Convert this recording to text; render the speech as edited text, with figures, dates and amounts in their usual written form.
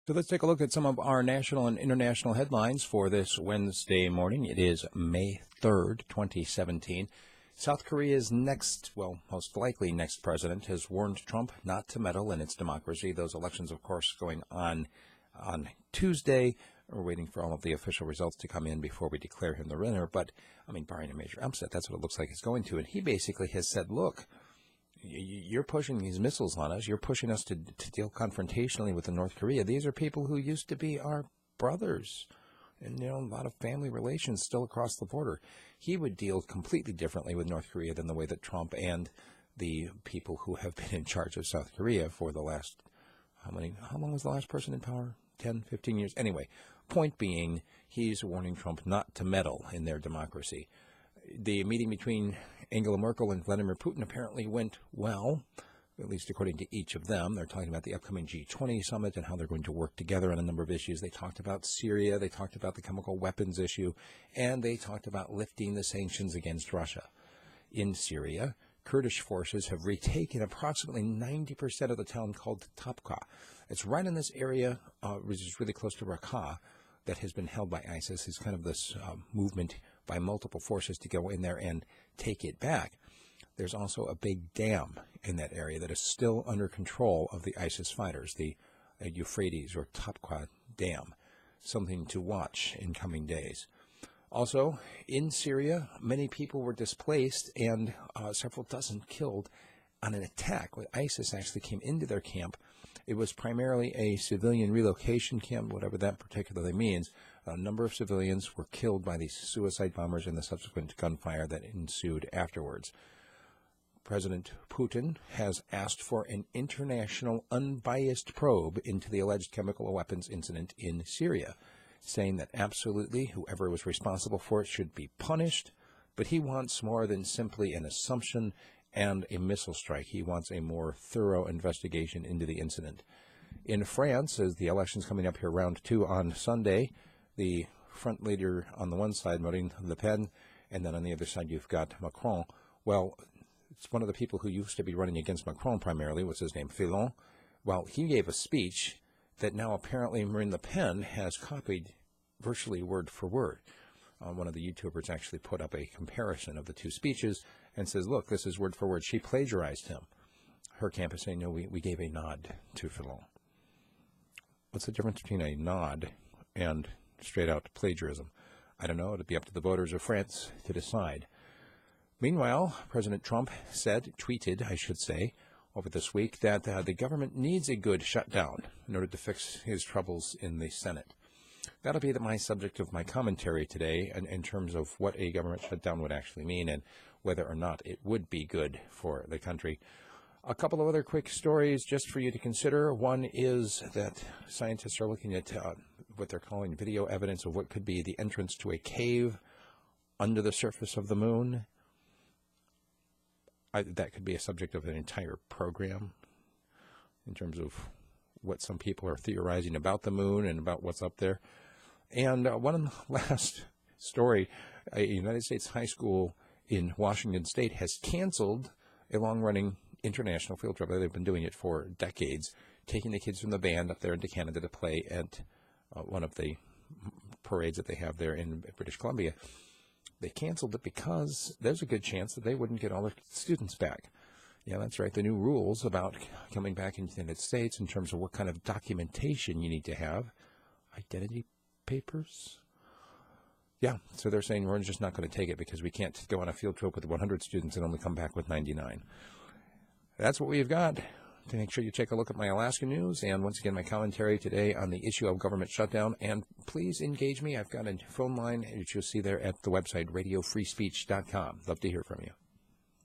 So let's take a look at some of our national and international headlines for this Wednesday morning. It is May 3rd, 2017. South Korea's most likely next president has warned Trump not to meddle in its democracy. Those elections, of course, going on Tuesday. We're waiting for all of the official results to come in before we declare him the winner. But, barring a major upset, that's what it looks like it's going to. And he basically has said, look, you're pushing these missiles on us. You're pushing us to deal confrontationally with North Korea. These are people who used to be our brothers. And, a lot of family relations still across the border. He would deal completely differently with North Korea than the way that Trump and the people who have been in charge of South Korea for the last, how long was the last person in power? 10, 15 years? Anyway, point being, he's warning Trump not to meddle in their democracy. The meeting between Angela Merkel and Vladimir Putin apparently went well, at least according to each of them. They're talking about the upcoming G20 summit and how they're going to work together on a number of issues. They talked about Syria, they talked about the chemical weapons issue, and they talked about lifting the sanctions against Russia. In Syria, Kurdish forces have retaken approximately 90% of the town called Tabqa. It's right in this area, which is really close to Raqqa, that has been held by ISIS. It's kind of this movement by multiple forces to go in there and take it back. There's also a big dam in that area that is still under control of the ISIS fighters, the Euphrates or Tabqa Dam, something to watch in coming days. Also, in Syria, many people were displaced and several dozen killed on an attack when ISIS actually came into their camp. It was primarily a civilian relocation camp, whatever that particularly means. A number of civilians were killed by these suicide bombers and the subsequent gunfire that ensued afterwards. President Putin has asked for an international unbiased probe into the alleged chemical weapons incident in Syria, saying that absolutely whoever was responsible for it should be punished, but he wants more than simply an assumption and a missile strike. He wants a more thorough investigation into the incident. In France, as the election's coming up here, round 2 on Sunday, the front leader on the one side, Marine Le Pen, and then on the other side you've got Macron. Well, it's one of the people who used to be running against Macron primarily, what's his name, Fillon. Well, he gave a speech that now apparently Marine Le Pen has copied virtually word for word. One of the YouTubers actually put up a comparison of the two speeches and says, look, this is word for word. She plagiarized him. Her camp is saying, no, we gave a nod to Fillon. What's the difference between a nod and straight-out plagiarism? I don't know. It'll be up to the voters of France to decide. Meanwhile, President Trump tweeted, over this week that the government needs a good shutdown in order to fix his troubles in the Senate. That'll be my subject of my commentary today in terms of what a government shutdown would actually mean and whether or not it would be good for the country. A couple of other quick stories just for you to consider. One is that scientists are looking at what they're calling video evidence of what could be the entrance to a cave under the surface of the moon. That could be a subject of an entire program in terms of what some people are theorizing about the moon and about what's up there. And one last story, a United States high school in Washington State has canceled a long-running international field trip. They've been doing it for decades, taking the kids from the band up there into Canada to play at one of the parades that they have there in British Columbia. They canceled it because there's a good chance that they wouldn't get all their students back. Yeah, that's right. The new rules about coming back into the United States in terms of what kind of documentation you need to have, identity papers. Yeah, so they're saying we're just not going to take it because we can't go on a field trip with 100 students and only come back with 99. That's what we've got. To make sure you take a look at my Alaska news and once again my commentary today on the issue of government shutdown. And please engage me. I've got a phone line which you'll see there at the website radiofreespeech.com. Love to hear from you.